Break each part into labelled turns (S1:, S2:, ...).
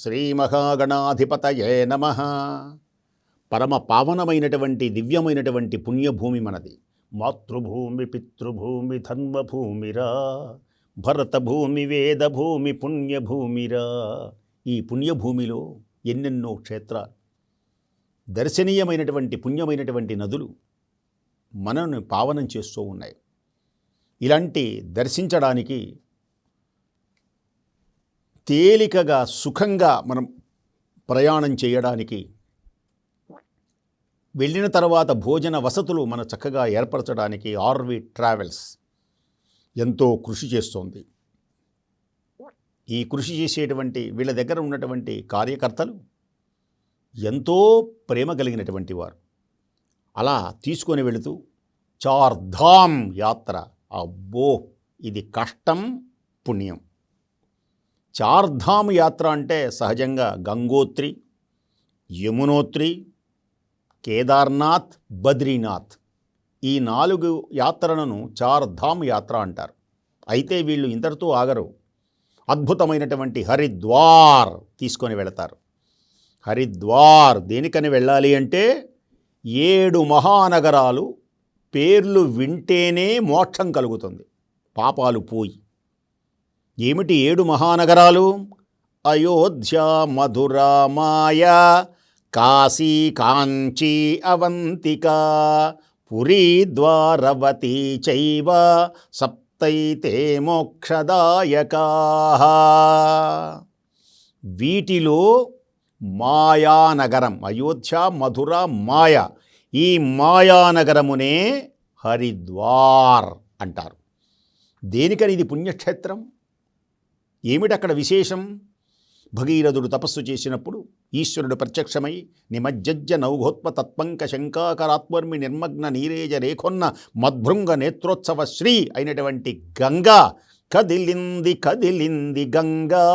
S1: శ్రీమహాగణాధిపతయే నమః. పరమ పావనమైనటువంటి దివ్యమైనటువంటి పుణ్యభూమి మనది. మాతృభూమి పితృభూమి ధర్మభూమిరా, భరతభూమి వేదభూమి పుణ్యభూమిరా. ఈ పుణ్యభూమిలో ఎన్నెన్నో క్షేత్రాలు, దర్శనీయమైనటువంటి పుణ్యమైనటువంటి నదులు మనల్ని పావనం చేస్తూ ఉన్నాయి. ఇలాంటి దర్శించడానికి తేలికగా సుఖంగా మనం ప్రయాణం చేయడానికి, వెళ్ళిన తర్వాత భోజన వసతులు మన చక్కగా ఏర్పరచడానికి ఆర్వి ట్రావెల్స్ ఎంతో కృషి చేస్తోంది. ఈ కృషి చేసేటువంటి వీళ్ళ దగ్గర ఉన్నటువంటి కార్యకర్తలు ఎంతో ప్రేమ కలిగినటువంటి వారు. అలా తీసుకొని వెళుతూ చార్ధామ్ యాత్ర, అబ్బో ఇది కష్టం పుణ్యం. చార్ధామ్ యాత్ర అంటే సహజంగా గంగోత్రి, యమునోత్రి, కేదార్నాథ్, బద్రీనాథ్, ఈ 4 యాత్రలను చార్ధామ్ యాత్ర అంటారు. అయితే వీళ్ళు ఇంతటితో ఆగరు. అద్భుతమైనటువంటి హరిద్వార్ తీసుకొని వెళతారు. హరిద్వార్ దేనికని వెళ్ళాలి అంటే 7 మహానగరాలు పేర్లు వింటేనే మోక్షం కలుగుతుంది, పాపాలు పోయి. ఏమిటి 7 మహానగరాలు? అయోధ్య, మధుర, మాయా, కాశీ, కాంచీ, అవంతిక, పురీ, ద్వారవతి చైవ సప్తైతే మోక్షదాయకాః. వీటిలో మాయానగరం, అయోధ్య, మధుర, మాయా, ఈ మాయానగరమునే హరిద్వార్ అంటారు. దేనికని ఇది పుణ్యక్షేత్రం? ఏమిటక్కడ విశేషం? భగీరథుడు తపస్సు చేసినప్పుడు ఈశ్వరుడు ప్రత్యక్షమై నిమజ్జజ్జ నౌఘోత్మ తత్పంక శంకాకరాత్మర్మి నిర్మగ్న నీరేజ రేఖొన్న మద్భృంగ నేత్రోత్సవ శ్రీ అయినటువంటి గంగా కదిలింది కదిలింది గంగా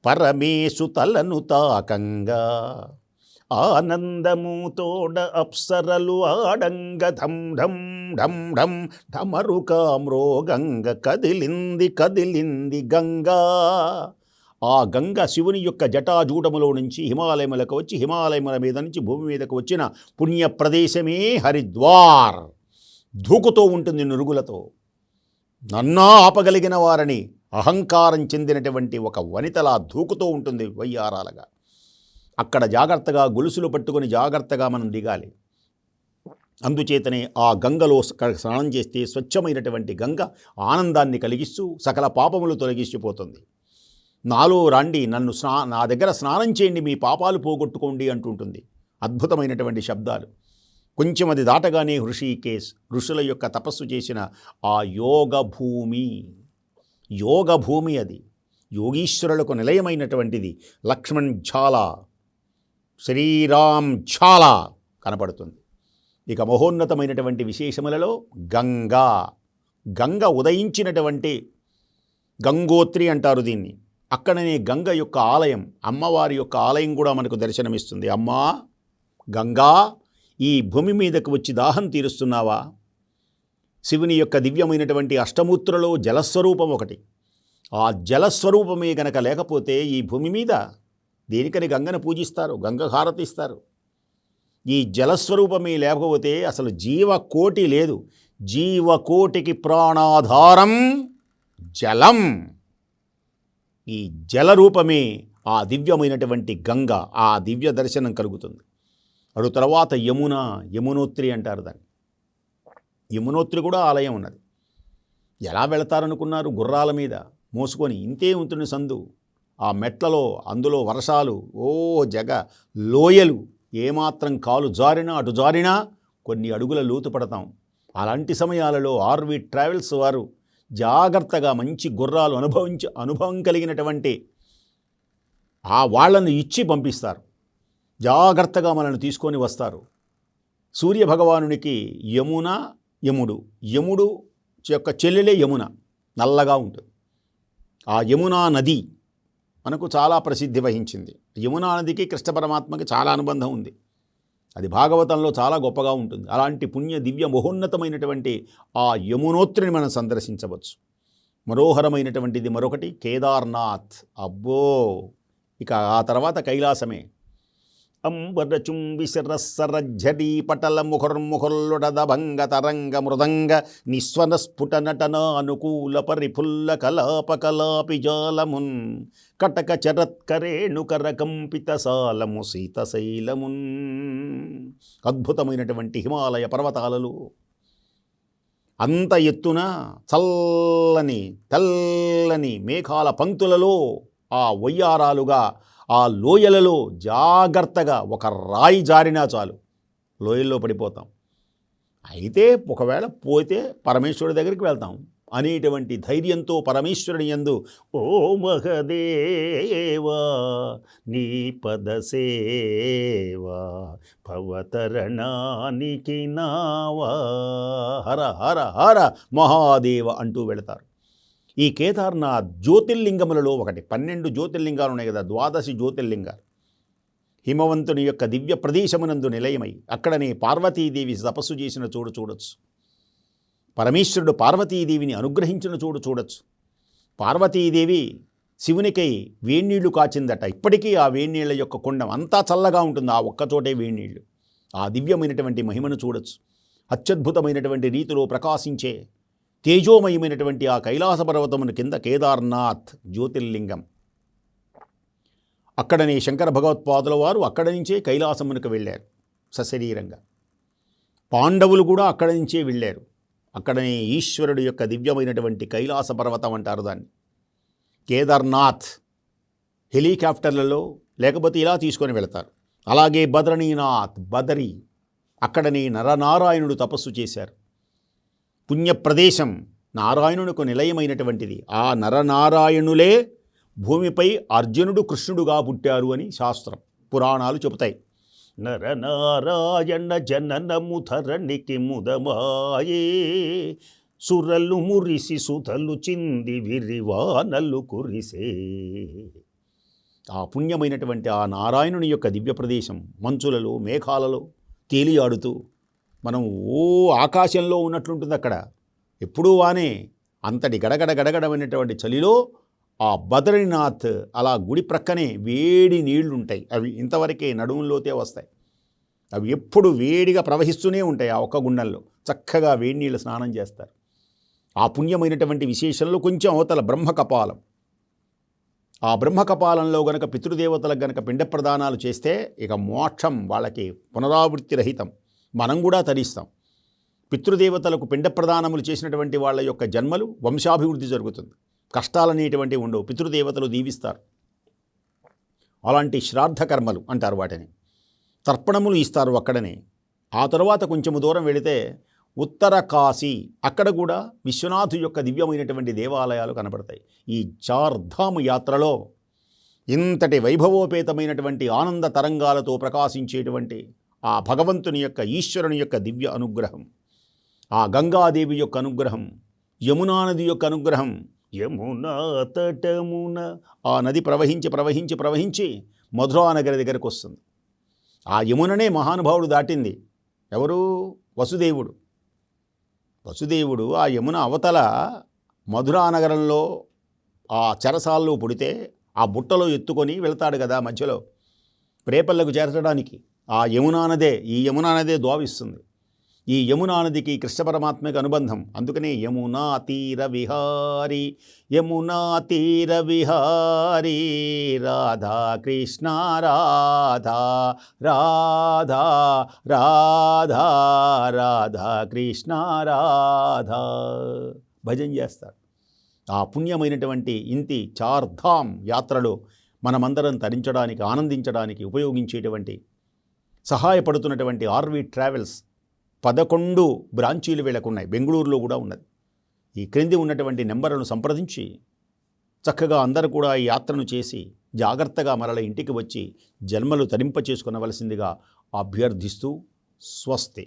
S1: పరమేశు తలను తాకంగా, ఆనందము తోడ అప్సరలు ఆడంగ ధం ఢం ఢం ఢం ఢమరుకామ్రోగంగ కదిలింది కదిలింది గంగా. ఆ గంగ శివుని యొక్క జటాజూటములో నుంచి హిమాలయములకు వచ్చి, హిమాలయముల మీద నుంచి భూమి మీదకు వచ్చిన పుణ్య ప్రదేశమే హరిద్వార్. దూకుతూ ఉంటుంది నురుగులతో. నన్నా ఆపగలిగిన వారిని అహంకారం చెందినటువంటి ఒక వనితలా దూకుతూ ఉంటుంది వయ్యారాలుగా. అక్కడ జాగ్రత్తగా గొలుసులు పట్టుకొని జాగ్రత్తగా మనం దిగాలి. అందుచేతనే ఆ గంగలో స్నానం చేస్తే స్వచ్ఛమైనటువంటి గంగ ఆనందాన్ని కలిగిస్తూ సకల పాపములు తొలగిసిపోతుంది. నాలో రండి, నా దగ్గర స్నానం చేయండి, మీ పాపాలు పోగొట్టుకోండి అంటుంటుంది. అద్భుతమైనటువంటి శబ్దాలు. కొంచెం అది దాటగానే హృషికేశ్, ఋషుల యొక్క తపస్సు చేసిన ఆ యోగ భూమి అది. యోగీశ్వరులకు నిలయమైనటువంటిది. లక్ష్మణ్ ఝాలా, శ్రీరామ్ ఝాలా కనపడుతుంది. ఇక మహోన్నతమైనటువంటి విశేషములలో గంగ ఉదయించినటువంటి గంగోత్రి అంటారు దీన్ని. అక్కడనే గంగ యొక్క ఆలయం, అమ్మవారి యొక్క ఆలయం కూడా మనకు దర్శనమిస్తుంది. అమ్మా గంగా, ఈ భూమి మీదకు వచ్చి దాహం తీరుస్తున్నావా? శివుని యొక్క దివ్యమైనటువంటి అష్టమూర్తులలో జలస్వరూపం ఒకటి. ఆ జలస్వరూపమే గనక లేకపోతే ఈ భూమి మీద దేనికని గంగను పూజిస్తారు, గంగ హారతి ఇస్తారు. ఈ జలస్వరూపమే లేకపోతే అసలు జీవకోటి లేదు. జీవకోటికి ప్రాణాధారం జలం. ఈ జలరూపమే ఆ దివ్యమైనటువంటి గంగ. ఆ దివ్య దర్శనం కలుగుతుంది. అటు తర్వాత యమునోత్రి అంటారు దాన్ని. యమునోత్రి కూడా ఆలయం ఉన్నది. ఎలా వెళతారనుకున్నారు? గుర్రాల మీద మోసుకొని. ఇంతే ఉంటుంది సందు. ఆ మెట్లలో, అందులో వర్షాలు, లోయలు. ఏమాత్రం కాలు జారినా అటు జారినా కొన్ని అడుగుల లోతు పడతాం. అలాంటి సమయాలలో ఆర్వి ట్రావెల్స్ వారు జాగ్రత్తగా మంచి గుర్రాలు అనుభవం కలిగినటువంటి ఆ వాళ్లను ఇచ్చి పంపిస్తారు. జాగ్రత్తగా మనల్ని తీసుకొని వస్తారు. సూర్యభగవానునికి యముడు యొక్క చెల్లెలే యమున, నల్లగా ఉంటుంది. ఆ యమునా నది మనకు చాలా ప్రసిద్ధి వహించింది. యమునా నదికి కృష్ణ పరమాత్మకి చాలా అనుబంధం ఉంది. అది భాగవతంలో చాలా గొప్పగా ఉంటుంది. అలాంటి పుణ్య దివ్య మహోన్నతమైనటువంటి ఆ యమునోత్రిని మనం సందర్శించవచ్చు. మనోహరమైనటువంటిది మరొకటి కేదార్నాథ్. అబ్బో, ఇక ఆ తర్వాత కైలాసమే. అంబరచుంబిశరస్సరజ్జరీ పటల ముఖుర్ముఖుర్లుడదభంగ తరంగ మృదంగ నిస్వన స్ఫుట నటనానుకూల పరిఫుల్ల కలాపకలాపి జాలమున్ కటక చరత్కరేణుకర కంపిత సాలము సీతశైలమున్. అద్భుతమైనటువంటి హిమాలయ పర్వతాలలో అంత ఎత్తున చల్లని తెల్లని మేఘాల పంక్తులలో ఆ వయ్యారాలుగా ఆ లోయలలో జాగ్రత్తగా ఒక రాయి జారినా చాలు లోయల్లో పడిపోతాం. అయితే ఒకవేళ పోతే పరమేశ్వరుడి దగ్గరికి వెళ్తాం అనేటువంటి ధైర్యంతో పరమేశ్వరుని యందు ఓ మహదేవా నీ పదసేవా భవతరణానికి నావా హర హర హర మహాదేవ అంటూ వెళతారు. ఈ కేదార్నాథ్ జ్యోతిర్లింగములలో ఒకటి. 12 జ్యోతిర్లింగాలు ఉన్నాయి కదా, 12 జ్యోతిర్లింగాలు. హిమవంతుని యొక్క దివ్య ప్రదేశమునందు నిలయమై అక్కడనే పార్వతీదేవి తపస్సు చేసిన చోటు చూడొచ్చు. పరమేశ్వరుడు పార్వతీదేవిని అనుగ్రహించిన చోటు చూడొచ్చు. పార్వతీదేవి శివునికై వేణీళ్లు కాచిందట. ఇప్పటికీ ఆ వేణీళ్ల యొక్క కుండం అంతా చల్లగా ఉంటుంది, ఆ ఒక్కచోటే వేణీళ్లు. ఆ దివ్యమైనటువంటి మహిమను చూడొచ్చు. అత్యద్భుతమైనటువంటి రీతిలో ప్రకాశించే తేజోమయమైనటువంటి ఆ కైలాస పర్వతమును కింద కేదార్నాథ్ జ్యోతిర్లింగం. అక్కడనే శంకర భగవత్పాదుల వారు అక్కడి నుంచే కైలాసమునకు వెళ్ళారు సశరీరంగా. పాండవులు కూడా అక్కడి నుంచే వెళ్ళారు. అక్కడనే ఈశ్వరుడు యొక్క దివ్యమైనటువంటి కైలాస పర్వతం అంటారు దాన్ని. కేదార్నాథ్ హెలికాప్టర్లలో లేకపోతే ఇలా తీసుకొని వెళతారు. అలాగే బద్రీనాథ్ బదరి, అక్కడనే నరనారాయణుడు తపస్సు చేశారు. పుణ్యప్రదేశం, నారాయణునికి నిలయమైనటువంటిది. ఆ నరనారాయణులే భూమిపై అర్జునుడు కృష్ణుడుగా పుట్టారు అని శాస్త్రం పురాణాలు చెబుతాయి. నరనారాయణ జననము ధరణికి ముదమాయే సురలు మురిసి సుధలు చింది విరివానలు కురిసే. ఆ పుణ్యమైనటువంటి ఆ నారాయణుని యొక్క దివ్య ప్రదేశం మంచులలో మేఘాలలో తేలియాడుతూ మనం ఆకాశంలో ఉన్నట్లుంటుంది. అక్కడ ఎప్పుడూ వానే అంతటి గడగడ గడగడమైనటువంటి చలిలో ఆ బద్రీనాథ్ అలా గుడి ప్రక్కనే వేడి నీళ్లుంటాయి. అవి ఇంతవరకే నడుములోతే వస్తాయి. అవి ఎప్పుడు వేడిగా ప్రవహిస్తూనే ఉంటాయి. ఆ ఒక్క గుండంలో చక్కగా వేడి నీళ్ళు స్నానం చేస్తారు. ఆ పుణ్యమైనటువంటి విశేషంలో కొంచెం అవతల బ్రహ్మకపాలం. ఆ బ్రహ్మకపాలంలో గనక పితృదేవతలకు గనక పిండ ప్రదానాలు చేస్తే ఇక మోక్షం వాళ్ళకి పునరావృత్తి రహితం. మనం కూడా తరిస్తాం. పితృదేవతలకు పిండ ప్రదానములు చేసినటువంటి వాళ్ళ యొక్క జన్మలు వంశాభివృద్ధి జరుగుతుంది. కష్టాలనేటువంటివి ఉండవు. పితృదేవతలు దీవిస్తారు. అలాంటి శ్రాద్ధ కర్మలు అంటారు వాటిని. తర్పణములు ఇస్తారు అక్కడనే. ఆ తరువాత కొంచెము దూరం వెళితే ఉత్తర కాశీ, అక్కడ కూడా విశ్వనాథు యొక్క దివ్యమైనటువంటి దేవాలయాలు కనబడతాయి. ఈ చార్ధామ్ యాత్రలో ఇంతటి వైభవోపేతమైనటువంటి ఆనంద తరంగాలతో ప్రకాశించేటువంటి ఆ భగవంతుని యొక్క ఈశ్వరుని యొక్క దివ్య అనుగ్రహం, ఆ గంగాదేవి యొక్క అనుగ్రహం, యమునా నది యొక్క అనుగ్రహం. యమునా తటమున ఆ నది ప్రవహించి ప్రవహించి ప్రవహించి మధురా నగరి దగ్గరకు వస్తుంది. ఆ యముననే మహానుభావుడు దాటింది. ఎవరు? వసుదేవుడు. వసుదేవుడు ఆ యమున అవతల మధురా నగరంలో ఆ చెరసాల్లో పుడితే ఆ బుట్టలో ఎత్తుకొని వెళ్తాడు కదా మధ్యలో రేపల్లకు చేర్చడానికి. ఆ యమునా నదే, ఈ యమునా నదే ద్వావిస్తుంది. ఈ యమునా నదికి కృష్ణ పరమాత్మకి అనుబంధం. అందుకనే యమునా తీర విహారీ, యమునా తీర విహారీ, రాధా కృష్ణ రాధా రాధా రాధా రాధా కృష్ణ రాధా భజన చేస్తారు. ఆ పుణ్యమైనటువంటి ఇంటి చార్ధామ్ యాత్రలో మనమందరం తరించడానికి, ఆనందించడానికి ఉపయోగించేటువంటి సహాయపడుతున్నటువంటి ఆర్వి ట్రావెల్స్ 11 బ్రాంచీలు వీళ్ళకున్నాయి. బెంగళూరులో కూడా ఉన్నది. ఈ క్రింది ఉన్నటువంటి నెంబర్లను సంప్రదించి చక్కగా అందరూ కూడా ఈ యాత్రను చేసి జాగ్రత్తగా మరల ఇంటికి వచ్చి జన్మలు తరింప చేసుకునవలసిందిగా అభ్యర్థిస్తూ స్వస్తి.